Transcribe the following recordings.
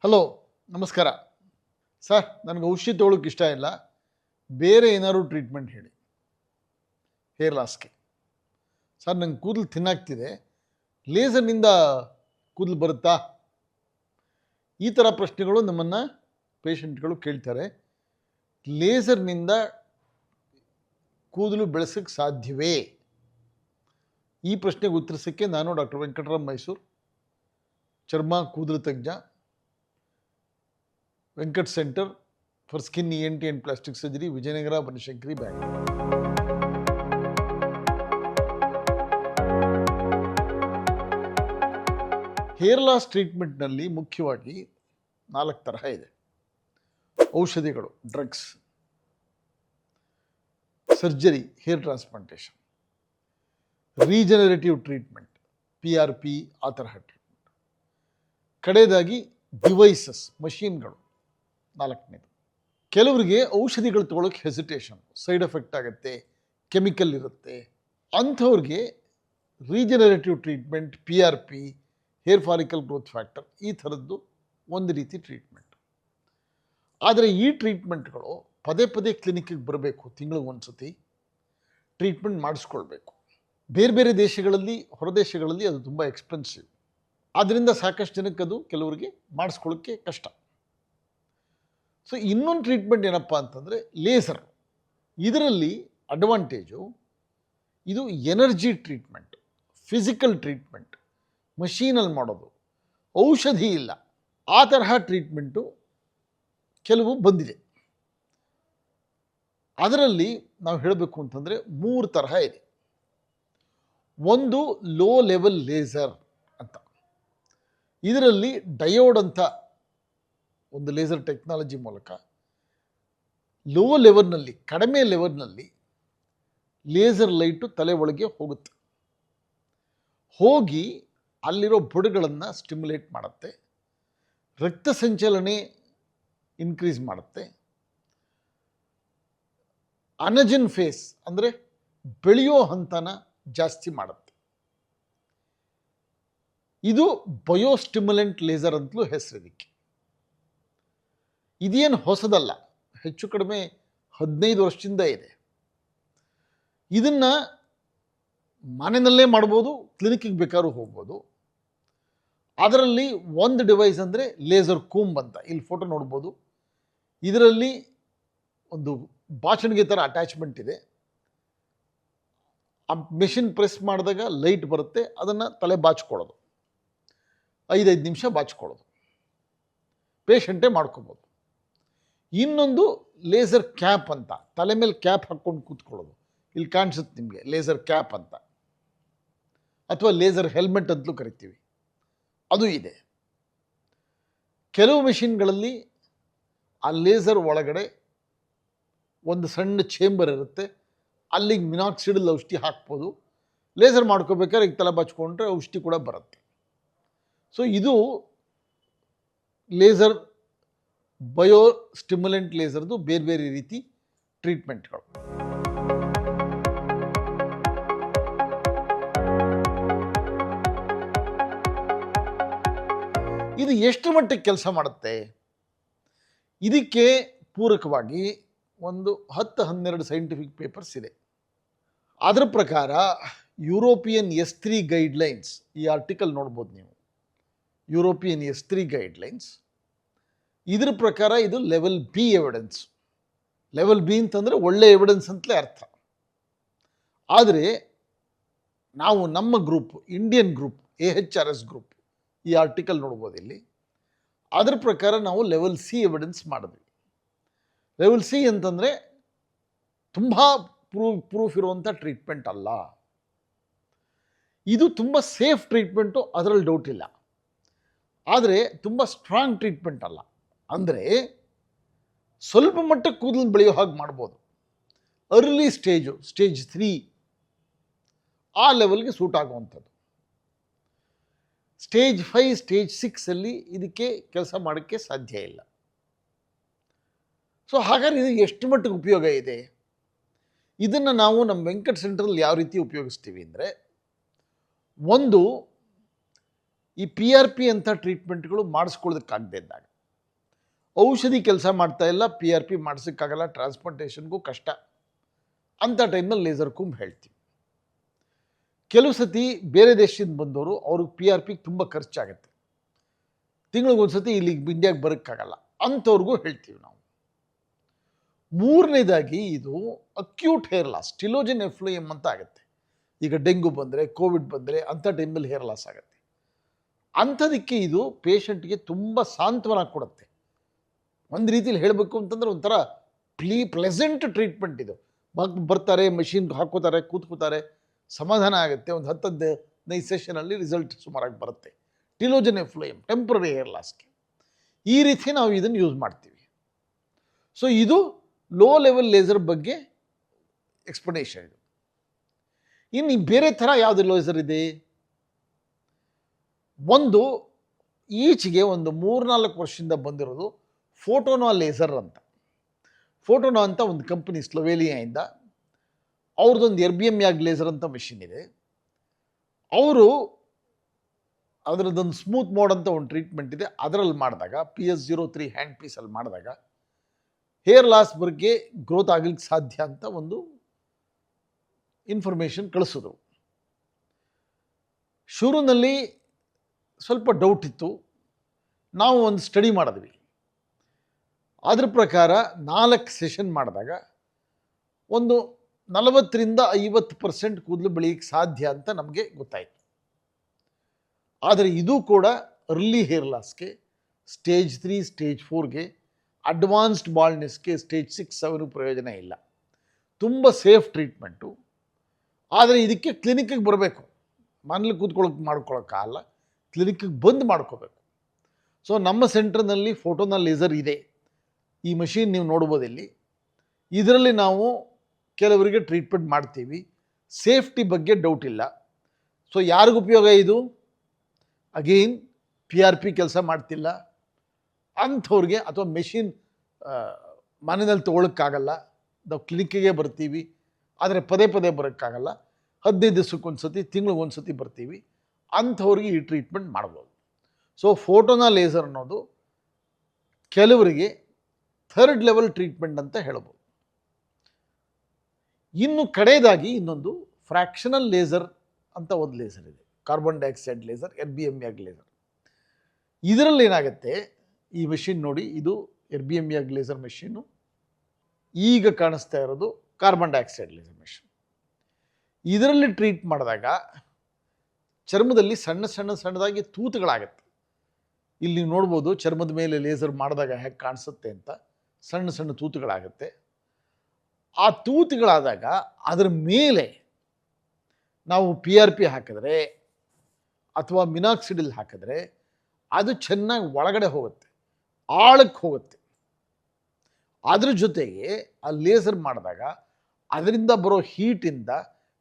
Hello, ನಮಸ್ಕಾರ sir. ನನಗೆ ಔಷಧಿ ತೊಗೊಳಕ್ಕೆ ಇಷ್ಟ ಇಲ್ಲ, ಬೇರೆ ಏನಾದ್ರು ಟ್ರೀಟ್ಮೆಂಟ್ ಹೇಳಿ ಹೇರ್ ಲಾಸ್ಗೆ. ಸರ್, ನಂಗೆ ಕೂದಲು ತಿನ್ನಾಗ್ತಿದೆ, ಲೇಸರ್ನಿಂದ ಕೂದಲು ಬರುತ್ತಾ? ಈ ಥರ ಪ್ರಶ್ನೆಗಳು ನಮ್ಮನ್ನು ಪೇಷಂಟ್ಗಳು ಕೇಳ್ತಾರೆ. ಲೇಸರ್ನಿಂದ ಕೂದಲು ಬೆಳೆಸೋಕ್ಕೆ ಸಾಧ್ಯವೇ? ಈ ಪ್ರಶ್ನೆಗೆ ಉತ್ತರಿಸೋಕ್ಕೆ ನಾನು ಡಾಕ್ಟರ್ ವೆಂಕಟರಾಮ್ ಮೈಸೂರು, ಚರ್ಮ ಕೂದಲು ತಜ್ಞ, Venkat centre for skin ENT and plastic surgery, Vijayanagar, Banashankari, Bangalore. Hair loss ಟ್ರೀಟ್ಮೆಂಟ್ನಲ್ಲಿ ಮುಖ್ಯವಾಗಿ 4 ತರಹ ಇದೆ. ಔಷಧಿಗಳು, drugs, surgery, hair transplantation, regenerative treatment, PRP, ಆ ತರಹ ಟ್ರೀಟ್ಮೆಂಟ್. ಕಡೆಯದಾಗಿ ಡಿವೈಸಸ್, ಮಷೀನ್ಗಳು, 4ನೇದು. ಕೆಲವರಿಗೆ ಔಷಧಿಗಳು ತೊಗೊಳಕ್ಕೆ ಹೆಸಿಟೇಷನ್, ಸೈಡ್ ಎಫೆಕ್ಟ್ ಆಗುತ್ತೆ, ಕೆಮಿಕಲ್ ಇರುತ್ತೆ. ಅಂಥವ್ರಿಗೆ regenerative treatment, PRP, hair follicle growth factor, ಈ ಥರದ್ದು ಒಂದು ರೀತಿ ಟ್ರೀಟ್ಮೆಂಟ್. ಆದರೆ ಈ ಟ್ರೀಟ್ಮೆಂಟ್ಗಳು ಪದೇ ಪದೇ ಕ್ಲಿನಿಕ್ಕಿಗೆ ಬರಬೇಕು, ತಿಂಗಳಿಗೆ ಒಂದು ಸತಿ ಟ್ರೀಟ್ಮೆಂಟ್ ಮಾಡಿಸ್ಕೊಳ್ಬೇಕು. ಬೇರೆ ಬೇರೆ ದೇಶಗಳಲ್ಲಿ, ಹೊರದೇಶಗಳಲ್ಲಿ ಅದು ತುಂಬ ಎಕ್ಸ್ಪೆನ್ಸಿವ್. ಆದ್ದರಿಂದ ಸಾಕಷ್ಟು ಜನಕ್ಕೆ ಅದು ಕೆಲವರಿಗೆ ಮಾಡಿಸ್ಕೊಳ್ಳೋಕ್ಕೆ ಕಷ್ಟ. ಸೊ ಇನ್ನೊಂದು ಟ್ರೀಟ್ಮೆಂಟ್ ಏನಪ್ಪ ಅಂತಂದರೆ ಲೇಸರ್. ಇದರಲ್ಲಿ ಅಡ್ವಾಂಟೇಜು, ಇದು ಎನರ್ಜಿ ಟ್ರೀಟ್ಮೆಂಟ್, ಫಿಸಿಕಲ್ ಟ್ರೀಟ್ಮೆಂಟ್, ಮಷೀನಲ್ಲಿ ಮಾಡೋದು, ಔಷಧಿ ಇಲ್ಲ. ಆ ತರಹ ಟ್ರೀಟ್ಮೆಂಟು ಕೆಲವು ಬಂದಿದೆ. ಅದರಲ್ಲಿ ನಾವು ಹೇಳಬೇಕು ಅಂತಂದರೆ 3 ತರಹ ಇದೆ. ಒಂದು ಲೋ ಲೆವೆಲ್ ಲೇಸರ್ ಅಂತ. ಇದರಲ್ಲಿ ಡಯೋಡ್ ಅಂತ ಒಂದು ಲೇಸರ್ ಟೆಕ್ನಾಲಜಿ ಮೂಲಕ ಲೋ ಲೆವೆಲ್ನಲ್ಲಿ, ಕಡಿಮೆ ಲೆವೆಲ್ನಲ್ಲಿ ಲೇಸರ್ ಲೈಟು ತಲೆ ಒಳಗೆ ಹೋಗುತ್ತೆ. ಹೋಗಿ ಅಲ್ಲಿರೋ ಬುಡಗಳನ್ನು ಸ್ಟಿಮ್ಯುಲೇಟ್ ಮಾಡುತ್ತೆ, ರಕ್ತ ಸಂಚಲನೆ ಇನ್ಕ್ರೀಸ್ ಮಾಡುತ್ತೆ, ಅನಜನ್ ಫೇಸ್ ಅಂದರೆ ಬೆಳೆಯೋ ಹಂತನ ಜಾಸ್ತಿ ಮಾಡುತ್ತೆ. ಇದು ಬಯೋಸ್ಟಿಮ್ಯುಲೆಂಟ್ ಲೇಸರ್ ಅಂತಲೂ ಹೆಸರಿದಕ್ಕೆ. ಇದೇನು ಹೊಸದಲ್ಲ, ಹೆಚ್ಚು ಕಡಿಮೆ 15 ವರ್ಷದಿಂದ ಇದೆ. ಇದನ್ನು ಮನೆಯಲ್ಲೇ ಮಾಡ್ಬೋದು, ಕ್ಲಿನಿಕ್ಕಿಗೆ ಬೇಕಾದ್ರೂ ಹೋಗ್ಬೋದು. ಅದರಲ್ಲಿ ಒಂದು ಡಿವೈಸ್ ಅಂದರೆ ಲೇಸರ್ ಕೂಂಬ್ ಅಂತ, ಇಲ್ಲಿ ಫೋಟೋ ನೋಡ್ಬೋದು. ಇದರಲ್ಲಿ ಒಂದು ಬಾಚಣಿಗೆ ಥರ ಅಟ್ಯಾಚ್ಮೆಂಟ್ ಇದೆ. ಆ ಮೆಷಿನ್ ಪ್ರೆಸ್ ಮಾಡಿದಾಗ ಲೈಟ್ ಬರುತ್ತೆ, ಅದನ್ನು ತಲೆ ಬಾಚ್ಕೊಳ್ಳೋದು, 5 ನಿಮಿಷ ಬಾಚ್ಕೊಳ್ಳೋದು, ಪೇಷಂಟೇ ಮಾಡ್ಕೋಬೋದು. ಇನ್ನೊಂದು ಲೇಸರ್ ಕ್ಯಾಪ್ ಅಂತ, ತಲೆ ಮೇಲೆ ಕ್ಯಾಪ್ ಹಾಕ್ಕೊಂಡು ಕೂತ್ಕೊಳ್ಳೋದು, ಇಲ್ಲಿ ಕಾಣಿಸುತ್ತೆ ನಿಮಗೆ ಲೇಸರ್ ಕ್ಯಾಪ್ ಅಂತ, ಅಥವಾ ಲೇಸರ್ ಹೆಲ್ಮೆಟ್ ಅಂತಲೂ ಕರಿತೀವಿ, ಅದು ಇದೆ. ಕೆಲವು ಮೆಷಿನ್ಗಳಲ್ಲಿ ಆ ಲೇಸರ್ ಒಳಗಡೆ ಒಂದು ಸಣ್ಣ ಚೇಂಬರ್ ಇರುತ್ತೆ, ಅಲ್ಲಿಗೆ ಮಿನಾಕ್ಸಿಡಲ್ ಔಷಧಿ ಹಾಕ್ಬೋದು. ಲೇಸರ್ ಮಾಡ್ಕೋಬೇಕಾದ್ರೆ ಈಗ ತಲೆ ಬಚ್ಕೊಂಡ್ರೆ ಔಷಧಿ ಕೂಡ ಬರುತ್ತೆ. ಸೊ ಇದು ಲೇಸರ್, ಬಯೋ ಸ್ಟಿಮ್ಯುಲೆಂಟ್ ಲೇಸರ್ದು ಬೇರೆ ಬೇರೆ ರೀತಿ ಟ್ರೀಟ್ಮೆಂಟ್ಗಳು. ಇದು ಎಷ್ಟು ಮಟ್ಟಿಗೆ ಕೆಲಸ ಮಾಡುತ್ತೆ? ಇದಕ್ಕೆ ಪೂರಕವಾಗಿ ಒಂದು 10-12 ಸೈಂಟಿಫಿಕ್ ಪೇಪರ್ಸ್ ಇದೆ. ಅದರ ಪ್ರಕಾರ ಯುರೋಪಿಯನ್ S3 ಗೈಡ್ಲೈನ್ಸ್, ಈ ಆರ್ಟಿಕಲ್ ನೋಡ್ಬೋದು ನೀವು, ಯುರೋಪಿಯನ್ S3 ಗೈಡ್ಲೈನ್ಸ್, ಇದರ ಪ್ರಕಾರ ಇದು level B evidence. Level B ಅಂತಂದರೆ ಒಳ್ಳೆ ಎವಿಡೆನ್ಸ್ ಅಂತಲೇ ಅರ್ಥ. ಆದರೆ ನಾವು ನಮ್ಮ group, Indian group, AHRS group, ಈ ಆರ್ಟಿಕಲ್ ನೋಡ್ಬೋದು ಇಲ್ಲಿ. ಅದರ ಪ್ರಕಾರ ನಾವು ಲೆವೆಲ್ C ಎವಿಡೆನ್ಸ್ ಮಾಡಿದ್ವಿ. ಲೆವೆಲ್ C ಅಂತಂದರೆ ತುಂಬ ಪ್ರೂಫ್ ಇರುವಂಥ ಟ್ರೀಟ್ಮೆಂಟ್ ಅಲ್ಲ. ಇದು ತುಂಬ ಸೇಫ್ ಟ್ರೀಟ್ಮೆಂಟು, ಅದರಲ್ಲಿ ಡೌಟ್ ಇಲ್ಲ. ಆದರೆ ತುಂಬ ಸ್ಟ್ರಾಂಗ್ ಟ್ರೀಟ್ಮೆಂಟ್ ಅಲ್ಲ. ಅಂದರೆ ಸ್ವಲ್ಪ ಮಟ್ಟಕ್ಕೆ ಕೂದಲು ಬೆಳೆಯೋ ಹಾಗೆ ಮಾಡ್ಬೋದು. ಅರ್ಲಿ ಸ್ಟೇಜು, ಸ್ಟೇಜ್ 3, ಆ ಲೆವೆಲ್ಗೆ ಸೂಟ್ ಆಗುವಂಥದ್ದು. ಸ್ಟೇಜ್ 5, ಸ್ಟೇಜ್ 6 ಇದಕ್ಕೆ ಕೆಲಸ ಮಾಡೋಕ್ಕೆ ಸಾಧ್ಯ ಇಲ್ಲ. ಸೊ ಹಾಗಾದ್ರೆ ಇದು ಎಷ್ಟು ಮಟ್ಟಿಗೆ ಉಪಯೋಗ ಇದೆ? ಇದನ್ನು ನಾವು ನಮ್ಮ ವೆಂಕಟ್ ಸೆಂಟ್ರಲ್ಲಿ ಯಾವ ರೀತಿ ಉಪಯೋಗಿಸ್ತೀವಿ ಅಂದರೆ, ಒಂದು ಈ PRP ಅಂತ ಟ್ರೀಟ್ಮೆಂಟ್ಗಳು ಮಾಡಿಸ್ಕೊಳ್ಳೋದಕ್ಕಾಗದೇ ಇದ್ದಾಗ, ಔಷಧಿ ಕೆಲಸ ಮಾಡ್ತಾ ಇಲ್ಲ, PRP ಮಾಡಿಸೋಕ್ಕಾಗಲ್ಲ, ಟ್ರಾನ್ಸ್ಪ್ಲಾಂಟೇಷನ್ಗೂ ಕಷ್ಟ, ಅಂಥ ಟೈಮ್ನಲ್ಲಿ ಲೇಸರ್ ಕೂಂಬ್ ಹೇಳ್ತೀವಿ. ಕೆಲವು ಸತಿ ಬೇರೆ ದೇಶದಿಂದ ಬಂದವರು ಅವ್ರಿಗೆ PRP ತುಂಬ ಖರ್ಚಾಗುತ್ತೆ, ತಿಂಗಳಿಗೊಂದ್ಸತಿ ಇಲ್ಲಿಗೆ ಇಂಡಿಯಾಗೆ ಬರೋಕ್ಕಾಗಲ್ಲ, ಅಂಥವ್ರಿಗೂ ಹೇಳ್ತೀವಿ ನಾವು. ಮೂರನೇದಾಗಿ ಇದು ಅಕ್ಯೂಟ್ ಹೇರ್ ಲಾಸ್, ಟಿಲೋಜನ್ ಎಫ್ಲೂಯಮ್ ಅಂತ ಆಗುತ್ತೆ. ಈಗ ಡೆಂಗು ಬಂದರೆ, ಕೋವಿಡ್ ಬಂದರೆ ಅಂಥ ಟೈಮಲ್ಲಿ ಹೇರ್ ಲಾಸ್ ಆಗುತ್ತೆ. ಅಂಥದಕ್ಕೆ ಇದು ಪೇಷಂಟ್ಗೆ ತುಂಬ ಸಾಂತ್ವನ ಕೊಡುತ್ತೆ. ಒಂದು ರೀತಿಯಲ್ಲಿ ಹೇಳಬೇಕು ಅಂತಂದರೆ ಒಂಥರ ಪ್ಲೆಸೆಂಟ್ ಟ್ರೀಟ್ಮೆಂಟ್ ಇದು. ಬರ್ತಾರೆ, ಮಷಿನ್ ಹಾಕೋತಾರೆ, ಕೂತ್ಕೋತಾರೆ, ಸಮಾಧಾನ ಆಗುತ್ತೆ. ಒಂದು 10-15 ಸೆಷನಲ್ಲಿ ರಿಸಲ್ಟ್ ಸುಮಾರಾಗಿ ಬರುತ್ತೆ. ಟಿಲೋಜನ್ ಎಫ್ಲೂಯಮ್, ಟೆಂಪ್ರರಿ ಹೇರ್ ಲಾಸ್ಗೆ ಈ ರೀತಿ ನಾವು ಇದನ್ನು ಯೂಸ್ ಮಾಡ್ತೀವಿ. ಸೊ ಇದು ಲೋ ಲೆವೆಲ್ ಲೇಸರ್ ಬಗ್ಗೆ ಎಕ್ಸ್ಪ್ಲನೇಷನ್ ಇದು. ಇನ್ನು ಬೇರೆ ಥರ ಯಾವುದು ಲೇಸರ್ ಇದೆ? ಒಂದು ಈಚೆಗೆ ಒಂದು 3-4 ವರ್ಷದಿಂದ ಬಂದಿರೋದು ಫೋಟೋನಾ ಲೇಸರ್ ಅಂತ. ಫೋಟೋನಾ ಅಂತ ಒಂದು ಕಂಪನಿ ಸ್ಲೋವೇಲಿಯಾಯಿಂದ, ಅವ್ರದ್ದೊಂದು ಎರ್ಬಿಎಮ್ ಲೇಸರ್ ಅಂತ ಮೆಷಿನ್ ಇದೆ. ಅವರು ಅದರದ್ದೊಂದು ಸ್ಮೂತ್ ಮೋಡ್ ಅಂತ ಒಂದು ಟ್ರೀಟ್ಮೆಂಟ್ ಇದೆ, ಅದರಲ್ಲಿ ಮಾಡಿದಾಗ PS03 ಹ್ಯಾಂಡ್ ಪೀಸಲ್ಲಿ ಮಾಡಿದಾಗ ಹೇರ್ ಲಾಸ್ ಬಗ್ಗೆ ಗ್ರೋತ್ ಆಗಲಿಕ್ಕೆ ಸಾಧ್ಯ ಅಂತ ಒಂದು ಇನ್ಫಾರ್ಮೇಷನ್ ಕಳಿಸಿದ್ರು. ಶುರುವಿನಲ್ಲಿ ಸ್ವಲ್ಪ ಡೌಟ್ ಇತ್ತು, ನಾವು ಒಂದು ಸ್ಟಡಿ ಮಾಡಿದ್ವಿ. ಅದ್ರ ಪ್ರಕಾರ 4 ಸೆಷನ್ ಮಾಡಿದಾಗ ಒಂದು 40-50% ಕೂದಲು ಬೆಳೆಯಕ್ಕೆ ಸಾಧ್ಯ ಅಂತ ನಮಗೆ ಗೊತ್ತಾಯಿತು. ಆದರೆ ಇದು ಕೂಡ ಅರ್ಲಿ ಹೇರ್ ಲಾಸ್ಗೆ, ಸ್ಟೇಜ್ 3, ಸ್ಟೇಜ್ 4ಗೆ, ಅಡ್ವಾನ್ಸ್ಡ್ ಬಾಲ್ನೆಸ್ಗೆ ಸ್ಟೇಜ್ 6-7 ಪ್ರಯೋಜನ ಇಲ್ಲ. ತುಂಬ ಸೇಫ್ ಟ್ರೀಟ್ಮೆಂಟು. ಆದರೆ ಇದಕ್ಕೆ ಕ್ಲಿನಿಕ್ಕಿಗೆ ಬರಬೇಕು, ಮನೇಲಿ ಮಾಡ್ಕೊಳ್ಳೋಕ್ಕಾಗಲ್ಲ, ಕ್ಲಿನಿಕ್ಕಿಗೆ ಬಂದು ಮಾಡ್ಕೋಬೇಕು. ಸೊ ನಮ್ಮ ಸೆಂಟ್ರ್ನಲ್ಲಿ ಫೋಟೋನಾ ಲೇಸರ್ ಇದೆ. ಈ ಮಷೀನ್ ನೀವು ನೋಡ್ಬೋದು ಇಲ್ಲಿ. ಇದರಲ್ಲಿ ನಾವು ಕೆಲವರಿಗೆ ಟ್ರೀಟ್ಮೆಂಟ್ ಮಾಡ್ತೀವಿ. ಸೇಫ್ಟಿ ಬಗ್ಗೆ ಡೌಟ್ ಇಲ್ಲ. ಸೊ ಯಾರಿಗೂ ಉಪಯೋಗ ಇದು? ಅಗೇನ್ PRP ಕೆಲಸ ಮಾಡ್ತಿಲ್ಲ ಅಂಥವ್ರಿಗೆ, ಅಥವಾ ಮೆಷಿನ್ ಮನೆಯಲ್ಲಿ ತೊಗೊಳಕ್ಕಾಗಲ್ಲ, ನಾವು ಕ್ಲಿನಿಕ್ಕಿಗೆ ಬರ್ತೀವಿ, ಆದರೆ ಪದೇ ಪದೇ ಬರೋಕ್ಕಾಗಲ್ಲ, 15 ದಿವಸಕ್ಕೊಂದು ಸತಿ, ತಿಂಗಳಿಗೊಂದು ಸತಿ ಬರ್ತೀವಿ, ಅಂಥವ್ರಿಗೆ ಈ ಟ್ರೀಟ್ಮೆಂಟ್ ಮಾಡ್ಬೋದು. ಸೊ ಫೋಟೋನಾ ಲೇಸರ್ ಅನ್ನೋದು ಕೆಲವರಿಗೆ 3rd ಲೆವೆಲ್ ಟ್ರೀಟ್ಮೆಂಟ್ ಅಂತ ಹೇಳ್ಬೋದು. ಇನ್ನು ಕಡೆಯದಾಗಿ ಇನ್ನೊಂದು ಫ್ರ್ಯಾಕ್ಷನಲ್ ಲೇಸರ್ ಅಂತ ಒಂದು ಲೇಸರ್ ಇದೆ, ಕಾರ್ಬನ್ ಡೈಆಕ್ಸೈಡ್ ಲೇಸರ್, ಎರ್ಬಿಎಮ್ ಲೇಸರ್. ಇದರಲ್ಲಿ ಏನಾಗುತ್ತೆ, ಈ ಮೆಷಿನ್ ನೋಡಿ, ಇದು ಎರ್ಬಿಎಮ್ ಲೇಸರ್ ಮೆಷಿನ್ನು. ಈಗ ಕಾಣಿಸ್ತಾ ಇರೋದು ಕಾರ್ಬನ್ ಡೈಆಕ್ಸೈಡ್ ಲೇಸರ್ ಮೆಷಿನ್. ಇದರಲ್ಲಿ ಟ್ರೀಟ್ ಮಾಡಿದಾಗ ಚರ್ಮದಲ್ಲಿ ಸಣ್ಣದಾಗಿ ತೂತುಗಳಾಗುತ್ತೆ. ಇಲ್ಲಿ ನೀವು ನೋಡ್ಬೋದು, ಚರ್ಮದ ಮೇಲೆ ಲೇಸರ್ ಮಾಡಿದಾಗ ಹೇಗೆ ಕಾಣಿಸುತ್ತೆ ಅಂತ ಸಣ್ಣ ತೂತುಗಳಾಗುತ್ತೆ. ಆ ತೂತುಗಳಾದಾಗ ಅದರ ಮೇಲೆ ನಾವು PRP ಹಾಕಿದ್ರೆ ಅಥವಾ ಮಿನಾಕ್ಸಿಡಿಲ್ ಹಾಕಿದ್ರೆ ಅದು ಚೆನ್ನಾಗಿ ಒಳಗಡೆ ಹೋಗುತ್ತೆ, ಆಳಕ್ಕೆ ಹೋಗುತ್ತೆ. ಅದ್ರ ಜೊತೆಗೆ ಆ ಲೇಸರ್ ಮಾಡಿದಾಗ ಅದರಿಂದ ಬರೋ ಹೀಟಿಂದ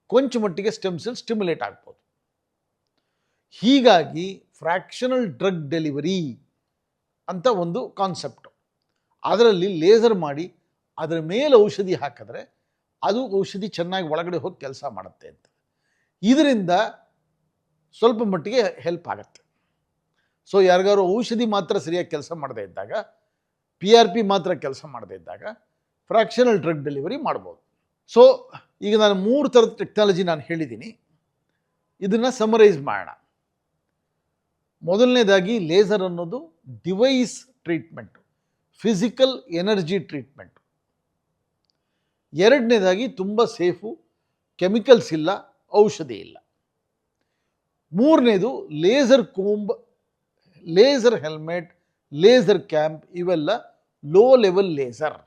ಕೊಂಚ ಮಟ್ಟಿಗೆ ಸ್ಟೆಮ್ ಸೆಲ್ ಸ್ಟಿಮ್ಯುಲೇಟ್ ಆಗ್ಬೋದು. ಹೀಗಾಗಿ ಫ್ರ್ಯಾಕ್ಷನಲ್ ಡ್ರಗ್ ಡೆಲಿವರಿ ಅಂತ ಒಂದು ಕಾನ್ಸೆಪ್ಟು. ಅದರಲ್ಲಿ ಲೇಸರ್ ಮಾಡಿ ಅದರ ಮೇಲೆ ಔಷಧಿ ಹಾಕಿದ್ರೆ ಅದು ಔಷಧಿ ಚೆನ್ನಾಗಿ ಒಳಗಡೆ ಹೋಗಿ ಕೆಲಸ ಮಾಡುತ್ತೆ ಅಂತ. ಇದರಿಂದ ಸ್ವಲ್ಪ ಮಟ್ಟಿಗೆ ಹೆಲ್ಪ್ ಆಗುತ್ತೆ. ಸೊ ಯಾರಿಗಾರು ಔಷಧಿ ಮಾತ್ರ ಸರಿಯಾಗಿ ಕೆಲಸ ಮಾಡದೇ ಇದ್ದಾಗ, PRP ಮಾತ್ರ ಕೆಲಸ ಮಾಡದೇ ಇದ್ದಾಗ ಫ್ರ್ಯಾಕ್ಷನಲ್ ಡ್ರಗ್ ಡೆಲಿವರಿ ಮಾಡ್ಬೋದು. ಸೊ ಈಗ ನಾನು 3 ಥರದ ಟೆಕ್ನಾಲಜಿ ನಾನು ಹೇಳಿದ್ದೀನಿ, ಇದನ್ನು ಸಮರೈಸ್ ಮಾಡೋಣ. ಮೊದಲನೇದಾಗಿ ಲೇಸರ್ ಅನ್ನೋದು device treatment, physical energy treatment. ಎರಡನೇದಾಗಿ ತುಂಬ ಸೇಫು, ಕೆಮಿಕಲ್ಸ್ ಇಲ್ಲ, ಔಷಧಿ ಇಲ್ಲ. ಮೂರನೇದು laser ಕೂಂಬ್, laser helmet, laser camp, ಇವೆಲ್ಲ ಲೋ ಲೆವೆಲ್ ಲೇಸರ್,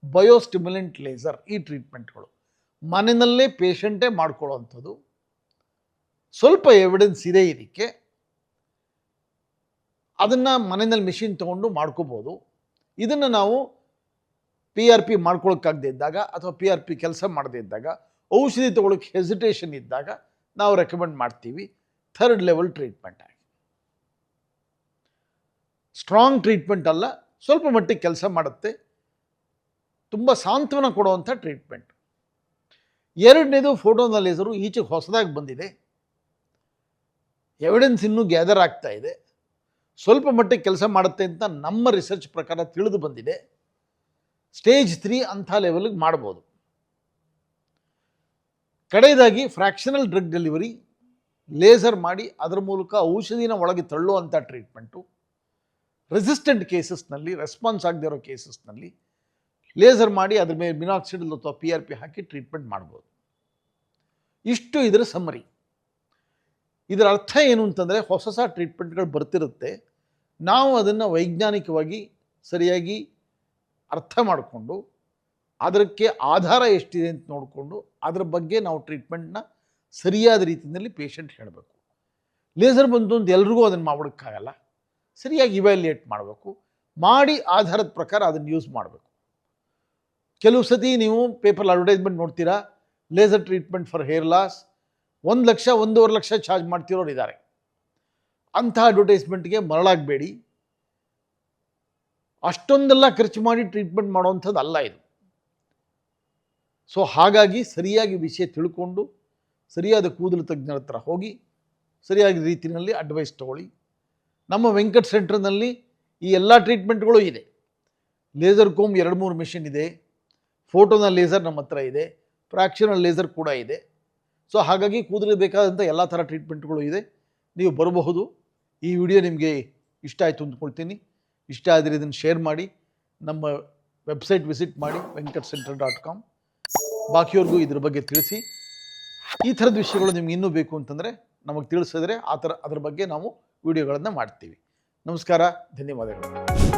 ಬಯೋಸ್ಟಿಮ್ಯುಲೆಂಟ್ ಲೇಸರ್. ಈ ಟ್ರೀಟ್ಮೆಂಟ್ಗಳು ಮನೆಯಲ್ಲೇ ಪೇಷಂಟೇ ಮಾಡ್ಕೊಳ್ಳೋವಂಥದ್ದು. ಸ್ವಲ್ಪ ಎವಿಡೆನ್ಸ್ ಇದೆ ಇದಕ್ಕೆ, ಅದನ್ನು ಮನೆಯಲ್ಲಿ ಮೆಷಿನ್ ತೊಗೊಂಡು ಮಾಡ್ಕೋಬೋದು. ಇದನ್ನು ನಾವು PRP ಮಾಡ್ಕೊಳ್ಳೋಕ್ಕಾಗದೇ ಇದ್ದಾಗ ಅಥವಾ PRP ಕೆಲಸ ಮಾಡದೇ ಇದ್ದಾಗ, ಔಷಧಿ ತೊಗೊಳಕ್ಕೆ ಹೆಸಿಟೇಷನ್ ಇದ್ದಾಗ ನಾವು ರೆಕಮೆಂಡ್ ಮಾಡ್ತೀವಿ 3rd ಲೆವೆಲ್ ಟ್ರೀಟ್ಮೆಂಟ್ ಆಗಿ. ಸ್ಟ್ರಾಂಗ್ ಟ್ರೀಟ್ಮೆಂಟ್ ಅಲ್ಲ, ಸ್ವಲ್ಪ ಮಟ್ಟಿಗೆ ಕೆಲಸ ಮಾಡುತ್ತೆ, ತುಂಬ ಸಾಂತ್ವನ ಕೊಡುವಂಥ ಟ್ರೀಟ್ಮೆಂಟ್. ಎರಡನೇದು ಫೋಟೋನಾ ಲೇಸರು ಈಚೆಗೆ ಹೊಸದಾಗಿ ಬಂದಿದೆ, ಎವಿಡೆನ್ಸ್ ಇನ್ನೂ ಗ್ಯಾದರ್ ಆಗ್ತಾ ಇದೆ. ಸ್ವಲ್ಪ ಮಟ್ಟಿಗೆ ಕೆಲಸ ಮಾಡುತ್ತೆ ಅಂತ ನಮ್ಮ ರಿಸರ್ಚ್ ಪ್ರಕಾರ ತಿಳಿದು ಬಂದಿದೆ. ಸ್ಟೇಜ್ 3 ಅಂಥ ಲೆವೆಲ್ಗೆ ಮಾಡ್ಬೋದು. ಕಡೆಯದಾಗಿ ಫ್ರ್ಯಾಕ್ಷನಲ್ ಡ್ರಗ್ ಡೆಲಿವರಿ, ಲೇಸರ್ ಮಾಡಿ ಅದರ ಮೂಲಕ ಔಷಧಿನ ಒಳಗೆ ತಳ್ಳುವಂಥ ಟ್ರೀಟ್ಮೆಂಟು, ರೆಸಿಸ್ಟೆಂಟ್ ಕೇಸಸ್ನಲ್ಲಿ, ರೆಸ್ಪಾನ್ಸ್ ಆಗದೆ ಇರೋ ಕೇಸಸ್ನಲ್ಲಿ ಲೇಸರ್ ಮಾಡಿ ಅದ್ರ ಮೇಲೆ ಮಿನಾಕ್ಸಿಡಿಲ್ ಅಥವಾ PRP ಹಾಕಿ ಟ್ರೀಟ್ಮೆಂಟ್ ಮಾಡ್ಬೋದು. ಇಷ್ಟು ಇದರ ಸಮ್ಮರಿ. ಇದರ ಅರ್ಥ ಏನು ಅಂತಂದರೆ, ಹೊಸ ಟ್ರೀಟ್ಮೆಂಟ್ಗಳು ಬರ್ತಿರುತ್ತೆ, ನಾವು ಅದನ್ನು ವೈಜ್ಞಾನಿಕವಾಗಿ ಸರಿಯಾಗಿ ಅರ್ಥ ಮಾಡಿಕೊಂಡು ಅದಕ್ಕೆ ಆಧಾರ ಎಷ್ಟಿದೆ ಅಂತ ನೋಡಿಕೊಂಡು ಅದರ ಬಗ್ಗೆ ನಾವು ಟ್ರೀಟ್ಮೆಂಟ್ನ ಸರಿಯಾದ ರೀತಿಯಲ್ಲಿ ಪೇಷಂಟ್ ಹೇಳಬೇಕು. ಲೇಸರ್ ಬಂತು ಅಂತ ಎಲ್ರಿಗೂ ಅದನ್ನು ಮಾಡೋಕ್ಕಾಗಲ್ಲ. ಸರಿಯಾಗಿ ಇವ್ಯಾಲ್ಯೂಯೇಟ್ ಮಾಡಬೇಕು, ಮಾಡಿ ಆಧಾರದ ಪ್ರಕಾರ ಅದನ್ನು ಯೂಸ್ ಮಾಡಬೇಕು. ಕೆಲವು ಸತಿ ನೀವು ಪೇಪರ್ ಅಡ್ವರ್ಟೈಸ್ಮೆಂಟ್ ನೋಡ್ತೀರಾ, laser treatment for hair loss 1 lakh 1.5 lakh charge ಮಾಡ್ತಿರೋರು ಇದ್ದಾರೆ. ಅಂಥ ಅಡ್ವರ್ಟೈಸ್ಮೆಂಟ್ಗೆ ಮರಳಾಗಬೇಡಿ. ಅಷ್ಟೊಂದೆಲ್ಲ ಖರ್ಚು ಮಾಡಿ ಟ್ರೀಟ್ಮೆಂಟ್ ಮಾಡೋವಂಥದ್ದು ಅಲ್ಲ ಇದು. ಸೊ ಹಾಗಾಗಿ ಸರಿಯಾಗಿ ವಿಷಯ ತಿಳ್ಕೊಂಡು ಸರಿಯಾದ ಕೂದಲು ತಜ್ಞರ ಹತ್ರ ಹೋಗಿ ಸರಿಯಾದ ರೀತಿಯಲ್ಲಿ ಅಡ್ವೈಸ್ ತೊಗೊಳ್ಳಿ. ನಮ್ಮ ವೆಂಕಟ್ ಸೆಂಟರ್ನಲ್ಲಿ ಈ ಎಲ್ಲ ಟ್ರೀಟ್ಮೆಂಟ್ಗಳು ಇದೆ. ಲೇಸರ್ ಕೋಮ್ 2-3 ಮಿಷಿನ್ ಇದೆ, ಫೋಟೋನ ಲೇಸರ್ ನಮ್ಮ ಹತ್ರ ಇದೆ, ಫ್ರ್ಯಾಕ್ಷನಲ್ ಲೇಸರ್ ಕೂಡ ಇದೆ. ಸೊ ಹಾಗಾಗಿ ಕೂದಲಿಗೆ ಬೇಕಾದಂಥ ಎಲ್ಲ ಥರ ಟ್ರೀಟ್ಮೆಂಟ್ಗಳು ಇದೆ, ನೀವು ಬರಬಹುದು. ಈ ವಿಡಿಯೋ ನಿಮಗೆ ಇಷ್ಟ ಆಯಿತು ಅಂದ್ಕೊಳ್ತೀನಿ. ಇಷ್ಟ ಆದರೆ ಇದನ್ನು ಶೇರ್ ಮಾಡಿ, ನಮ್ಮ ವೆಬ್ಸೈಟ್ ವಿಸಿಟ್ ಮಾಡಿ venkatcenter.com. ಬಾಕಿಯವ್ರಿಗೂ ಇದ್ರ ಬಗ್ಗೆ ತಿಳಿಸಿ. ಈ ಥರದ ವಿಷಯಗಳು ನಿಮ್ಗೆ ಇನ್ನೂ ಬೇಕು ಅಂತಂದರೆ ನಮಗೆ ತಿಳಿಸಿದ್ರೆ ಅದ್ರ ಬಗ್ಗೆ ನಾವು ವಿಡಿಯೋಗಳನ್ನು ಮಾಡ್ತೀವಿ. ನಮಸ್ಕಾರ, ಧನ್ಯವಾದಗಳು.